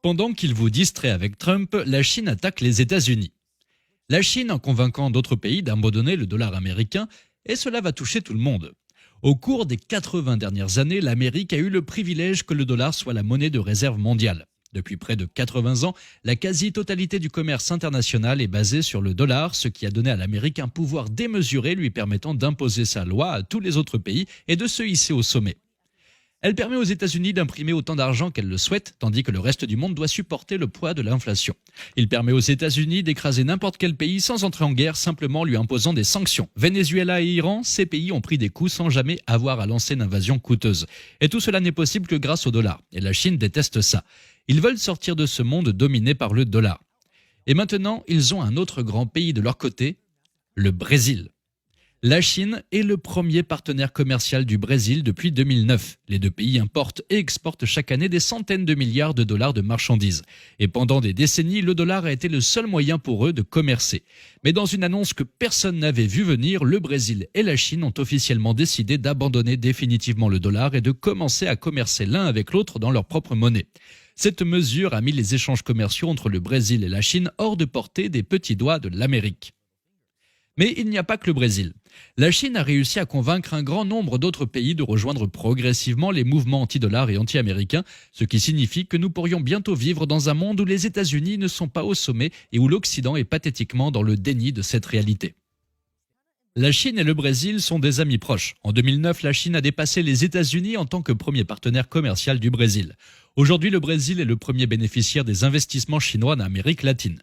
Pendant qu'il vous distrait avec Trump, la Chine attaque les États-Unis. La Chine en convainquant d'autres pays d'abandonner le dollar américain, et cela va toucher tout le monde. Au cours des 80 dernières années, l'Amérique a eu le privilège que le dollar soit la monnaie de réserve mondiale. Depuis près de 80 ans, la quasi-totalité du commerce international est basée sur le dollar, ce qui a donné à l'Amérique un pouvoir démesuré lui permettant d'imposer sa loi à tous les autres pays et de se hisser au sommet. Elle permet aux États-Unis d'imprimer autant d'argent qu'elle le souhaite, tandis que le reste du monde doit supporter le poids de l'inflation. Il permet aux États-Unis d'écraser n'importe quel pays sans entrer en guerre, simplement lui imposant des sanctions. Venezuela et Iran, ces pays ont pris des coups sans jamais avoir à lancer une invasion coûteuse. Et tout cela n'est possible que grâce au dollar. Et la Chine déteste ça. Ils veulent sortir de ce monde dominé par le dollar. Et maintenant, ils ont un autre grand pays de leur côté, le Brésil. La Chine est le premier partenaire commercial du Brésil depuis 2009. Les deux pays importent et exportent chaque année des centaines de milliards de dollars de marchandises. Et pendant des décennies, le dollar a été le seul moyen pour eux de commercer. Mais dans une annonce que personne n'avait vu venir, le Brésil et la Chine ont officiellement décidé d'abandonner définitivement le dollar et de commencer à commercer l'un avec l'autre dans leur propre monnaie. Cette mesure a mis les échanges commerciaux entre le Brésil et la Chine hors de portée des petits doigts de l'Amérique. Mais il n'y a pas que le Brésil. La Chine a réussi à convaincre un grand nombre d'autres pays de rejoindre progressivement les mouvements anti-dollars et anti-américains, ce qui signifie que nous pourrions bientôt vivre dans un monde où les États-Unis ne sont pas au sommet et où l'Occident est pathétiquement dans le déni de cette réalité. La Chine et le Brésil sont des amis proches. En 2009, la Chine a dépassé les États-Unis en tant que premier partenaire commercial du Brésil. Aujourd'hui, le Brésil est le premier bénéficiaire des investissements chinois en Amérique latine.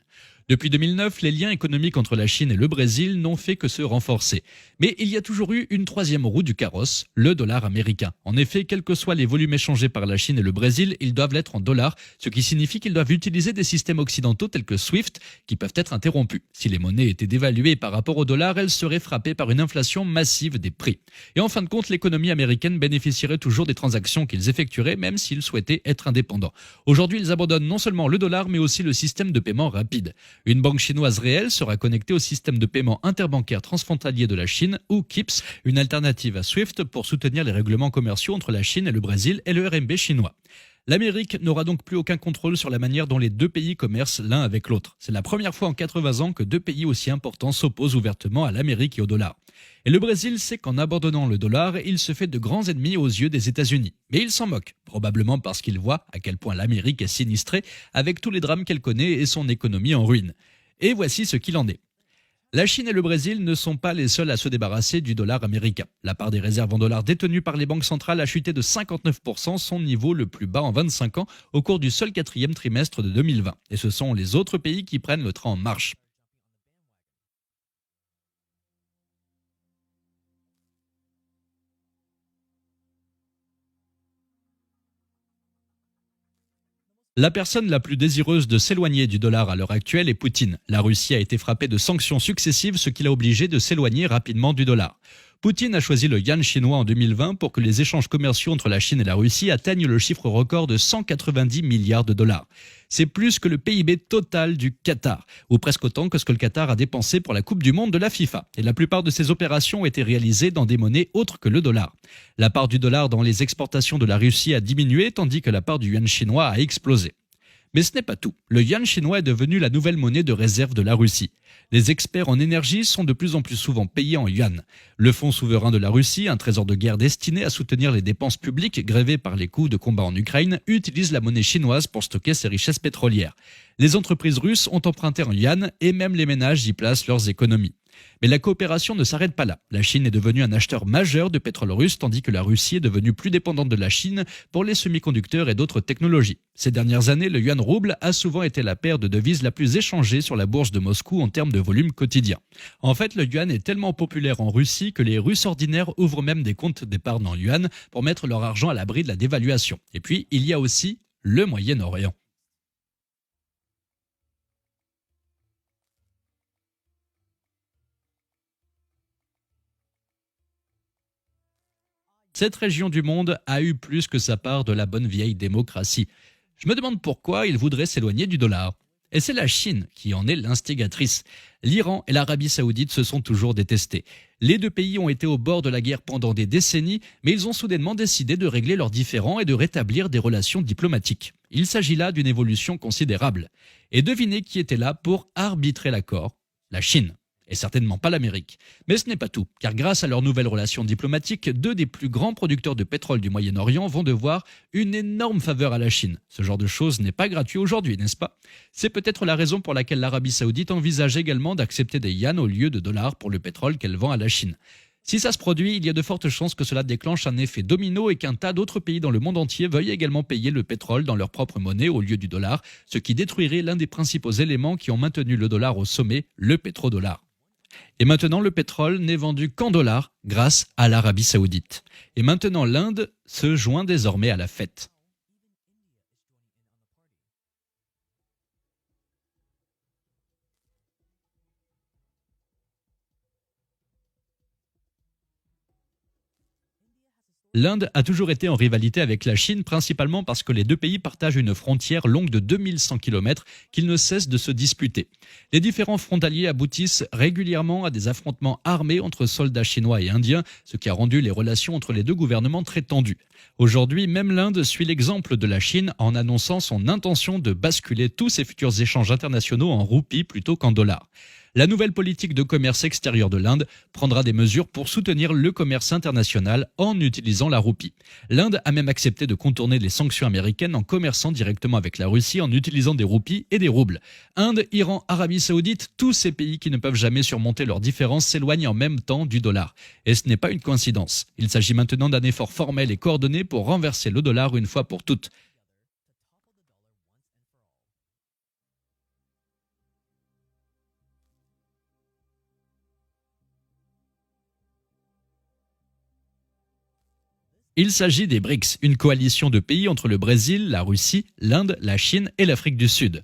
Depuis 2009, les liens économiques entre la Chine et le Brésil n'ont fait que se renforcer. Mais il y a toujours eu une troisième roue du carrosse, le dollar américain. En effet, quels que soient les volumes échangés par la Chine et le Brésil, ils doivent l'être en dollars, ce qui signifie qu'ils doivent utiliser des systèmes occidentaux tels que SWIFT qui peuvent être interrompus. Si les monnaies étaient dévaluées par rapport au dollar, elles seraient frappées par une inflation massive des prix. Et en fin de compte, l'économie américaine bénéficierait toujours des transactions qu'ils effectueraient, même s'ils souhaitaient être indépendants. Aujourd'hui, ils abandonnent non seulement le dollar, mais aussi le système de paiement rapide. Une banque chinoise réelle sera connectée au système de paiement interbancaire transfrontalier de la Chine, ou KIPS, une alternative à SWIFT pour soutenir les règlements commerciaux entre la Chine et le Brésil et le RMB chinois. L'Amérique n'aura donc plus aucun contrôle sur la manière dont les deux pays commercent l'un avec l'autre. C'est la première fois en 80 ans que deux pays aussi importants s'opposent ouvertement à l'Amérique et au dollar. Et le Brésil sait qu'en abandonnant le dollar, il se fait de grands ennemis aux yeux des États-Unis. Mais il s'en moque, probablement parce qu'il voit à quel point l'Amérique est sinistrée avec tous les drames qu'elle connaît et son économie en ruine. Et voici ce qu'il en est. La Chine et le Brésil ne sont pas les seuls à se débarrasser du dollar américain. La part des réserves en dollars détenues par les banques centrales a chuté de 59%, son niveau le plus bas en 25 ans, au cours du seul quatrième trimestre de 2020. Et ce sont les autres pays qui prennent le train en marche. La personne la plus désireuse de s'éloigner du dollar à l'heure actuelle est Poutine. La Russie a été frappée de sanctions successives, ce qui l'a obligé de s'éloigner rapidement du dollar. Poutine a choisi le yuan chinois en 2020 pour que les échanges commerciaux entre la Chine et la Russie atteignent le chiffre record de 190 milliards de dollars. C'est plus que le PIB total du Qatar, ou presque autant que ce que le Qatar a dépensé pour la Coupe du Monde de la FIFA. Et la plupart de ces opérations ont été réalisées dans des monnaies autres que le dollar. La part du dollar dans les exportations de la Russie a diminué, tandis que la part du yuan chinois a explosé. Mais ce n'est pas tout. Le yuan chinois est devenu la nouvelle monnaie de réserve de la Russie. Les experts en énergie sont de plus en plus souvent payés en yuan. Le fonds souverain de la Russie, un trésor de guerre destiné à soutenir les dépenses publiques grevées par les coûts de combat en Ukraine, utilise la monnaie chinoise pour stocker ses richesses pétrolières. Les entreprises russes ont emprunté en yuan et même les ménages y placent leurs économies. Mais la coopération ne s'arrête pas là. La Chine est devenue un acheteur majeur de pétrole russe, tandis que la Russie est devenue plus dépendante de la Chine pour les semi-conducteurs et d'autres technologies. Ces dernières années, le yuan rouble a souvent été la paire de devises la plus échangée sur la bourse de Moscou en termes de volume quotidien. En fait, le yuan est tellement populaire en Russie que les Russes ordinaires ouvrent même des comptes d'épargne en yuan pour mettre leur argent à l'abri de la dévaluation. Et puis, il y a aussi le Moyen-Orient. Cette région du monde a eu plus que sa part de la bonne vieille démocratie. Je me demande pourquoi ils voudraient s'éloigner du dollar. Et c'est la Chine qui en est l'instigatrice. L'Iran et l'Arabie saoudite se sont toujours détestés. Les deux pays ont été au bord de la guerre pendant des décennies, mais ils ont soudainement décidé de régler leurs différends et de rétablir des relations diplomatiques. Il s'agit là d'une évolution considérable. Et devinez qui était là pour arbitrer l'accord ? La Chine. Et certainement pas l'Amérique. Mais ce n'est pas tout, car grâce à leurs nouvelles relations diplomatiques, deux des plus grands producteurs de pétrole du Moyen-Orient vont devoir une énorme faveur à la Chine. Ce genre de choses n'est pas gratuit aujourd'hui, n'est-ce pas ? C'est peut-être la raison pour laquelle l'Arabie saoudite envisage également d'accepter des yuans au lieu de dollars pour le pétrole qu'elle vend à la Chine. Si ça se produit, il y a de fortes chances que cela déclenche un effet domino et qu'un tas d'autres pays dans le monde entier veuillent également payer le pétrole dans leur propre monnaie au lieu du dollar, ce qui détruirait l'un des principaux éléments qui ont maintenu le dollar au sommet, le pétrodollar. Et maintenant, le pétrole n'est vendu qu'en dollars grâce à l'Arabie saoudite. Et maintenant, l'Inde se joint désormais à la fête. L'Inde a toujours été en rivalité avec la Chine, principalement parce que les deux pays partagent une frontière longue de 2100 km qu'ils ne cessent de se disputer. Les différents frontaliers aboutissent régulièrement à des affrontements armés entre soldats chinois et indiens, ce qui a rendu les relations entre les deux gouvernements très tendues. Aujourd'hui, même l'Inde suit l'exemple de la Chine en annonçant son intention de basculer tous ses futurs échanges internationaux en roupies plutôt qu'en dollars. La nouvelle politique de commerce extérieur de l'Inde prendra des mesures pour soutenir le commerce international en utilisant la roupie. L'Inde a même accepté de contourner les sanctions américaines en commerçant directement avec la Russie en utilisant des roupies et des roubles. Inde, Iran, Arabie saoudite, tous ces pays qui ne peuvent jamais surmonter leurs différences s'éloignent en même temps du dollar. Et ce n'est pas une coïncidence. Il s'agit maintenant d'un effort formel et coordonné pour renverser le dollar une fois pour toutes. Il s'agit des BRICS, une coalition de pays entre le Brésil, la Russie, l'Inde, la Chine et l'Afrique du Sud.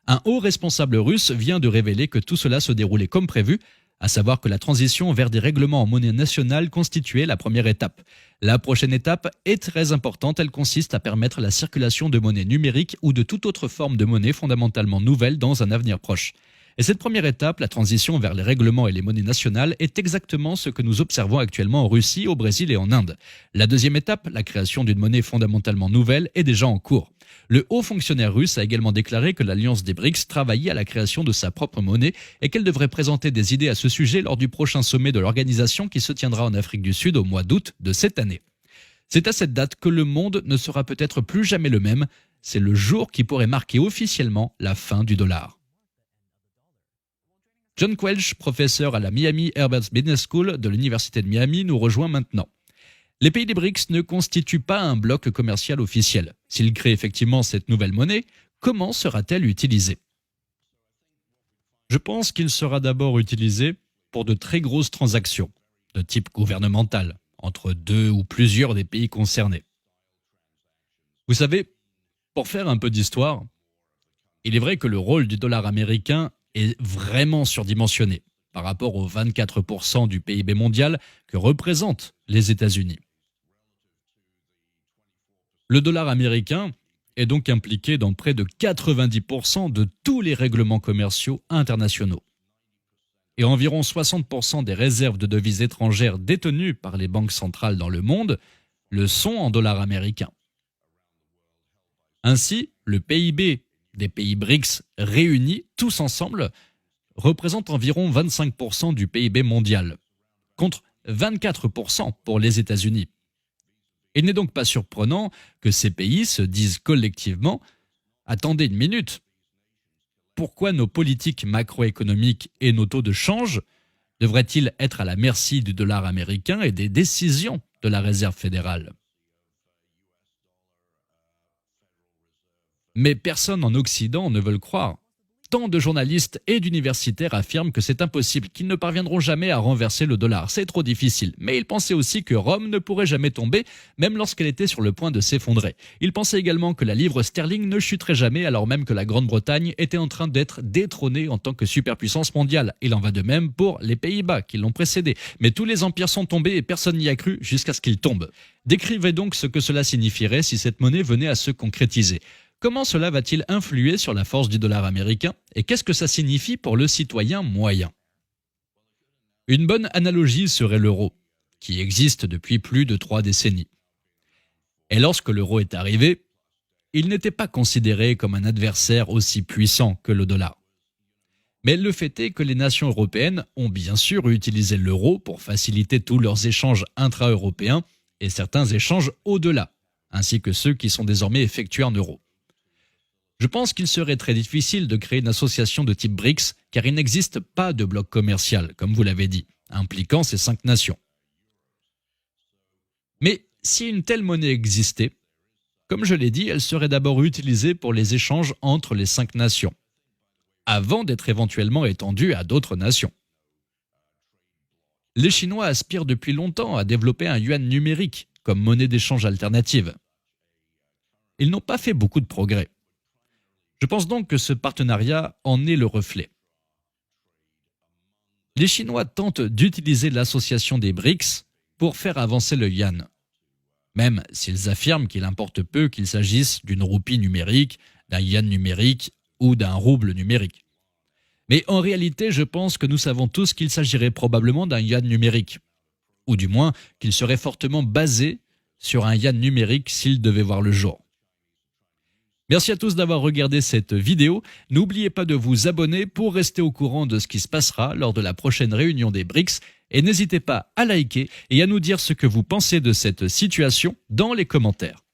Un haut responsable russe vient de révéler que tout cela se déroulait comme prévu, à savoir que la transition vers des règlements en monnaie nationale constituait la première étape. La prochaine étape est très importante, elle consiste à permettre la circulation de monnaie numérique ou de toute autre forme de monnaie fondamentalement nouvelle dans un avenir proche. Et cette première étape, la transition vers les règlements et les monnaies nationales, est exactement ce que nous observons actuellement en Russie, au Brésil et en Inde. La deuxième étape, la création d'une monnaie fondamentalement nouvelle, est déjà en cours. Le haut fonctionnaire russe a également déclaré que l'Alliance des BRICS travaillait à la création de sa propre monnaie et qu'elle devrait présenter des idées à ce sujet lors du prochain sommet de l'organisation qui se tiendra en Afrique du Sud au mois d'août de cette année. C'est à cette date que le monde ne sera peut-être plus jamais le même. C'est le jour qui pourrait marquer officiellement la fin du dollar. John Quelch, professeur à la Miami Herbert Business School de l'Université de Miami, nous rejoint maintenant. Les pays des BRICS ne constituent pas un bloc commercial officiel. S'ils créent effectivement cette nouvelle monnaie, comment sera-t-elle utilisée ? Je pense qu'il sera d'abord utilisé pour de très grosses transactions, de type gouvernemental, entre deux ou plusieurs des pays concernés. Vous savez, pour faire un peu d'histoire, il est vrai que le rôle du dollar américain est vraiment surdimensionné par rapport aux 24% du PIB mondial que représentent les États-Unis. Le dollar américain est donc impliqué dans près de 90% de tous les règlements commerciaux internationaux. Et environ 60% des réserves de devises étrangères détenues par les banques centrales dans le monde le sont en dollars américains. Ainsi, le PIB des pays BRICS réunis, tous ensemble, représente environ 25% du PIB mondial, contre 24% pour les États-Unis. Il n'est donc pas surprenant que ces pays se disent collectivement « Attendez une minute, pourquoi nos politiques macroéconomiques et nos taux de change devraient-ils être à la merci du dollar américain et des décisions de la Réserve fédérale ?» Mais personne en Occident ne veut le croire. Tant de journalistes et d'universitaires affirment que c'est impossible, qu'ils ne parviendront jamais à renverser le dollar. C'est trop difficile. Mais ils pensaient aussi que Rome ne pourrait jamais tomber, même lorsqu'elle était sur le point de s'effondrer. Ils pensaient également que la livre sterling ne chuterait jamais, alors même que la Grande-Bretagne était en train d'être détrônée en tant que superpuissance mondiale. Il en va de même pour les Pays-Bas, qui l'ont précédé. Mais tous les empires sont tombés et personne n'y a cru jusqu'à ce qu'ils tombent. Décrivez donc ce que cela signifierait si cette monnaie venait à se concrétiser. Comment cela va-t-il influer sur la force du dollar américain et qu'est-ce que ça signifie pour le citoyen moyen? Une bonne analogie serait l'euro, qui existe depuis plus de 3 décennies. Et lorsque l'euro est arrivé, il n'était pas considéré comme un adversaire aussi puissant que le dollar. Mais le fait est que les nations européennes ont bien sûr utilisé l'euro pour faciliter tous leurs échanges intra-européens et certains échanges au-delà, ainsi que ceux qui sont désormais effectués en euros. Je pense qu'il serait très difficile de créer une association de type BRICS car il n'existe pas de bloc commercial, comme vous l'avez dit, impliquant ces 5 nations. Mais si une telle monnaie existait, comme je l'ai dit, elle serait d'abord utilisée pour les échanges entre les 5 nations, avant d'être éventuellement étendue à d'autres nations. Les Chinois aspirent depuis longtemps à développer un yuan numérique comme monnaie d'échange alternative. Ils n'ont pas fait beaucoup de progrès. Je pense donc que ce partenariat en est le reflet. Les Chinois tentent d'utiliser l'association des BRICS pour faire avancer le yuan, même s'ils affirment qu'il importe peu qu'il s'agisse d'une roupie numérique, d'un yuan numérique ou d'un rouble numérique. Mais en réalité, je pense que nous savons tous qu'il s'agirait probablement d'un yuan numérique, ou du moins qu'il serait fortement basé sur un yuan numérique s'il devait voir le jour. Merci à tous d'avoir regardé cette vidéo. N'oubliez pas de vous abonner pour rester au courant de ce qui se passera lors de la prochaine réunion des BRICS et n'hésitez pas à liker et à nous dire ce que vous pensez de cette situation dans les commentaires.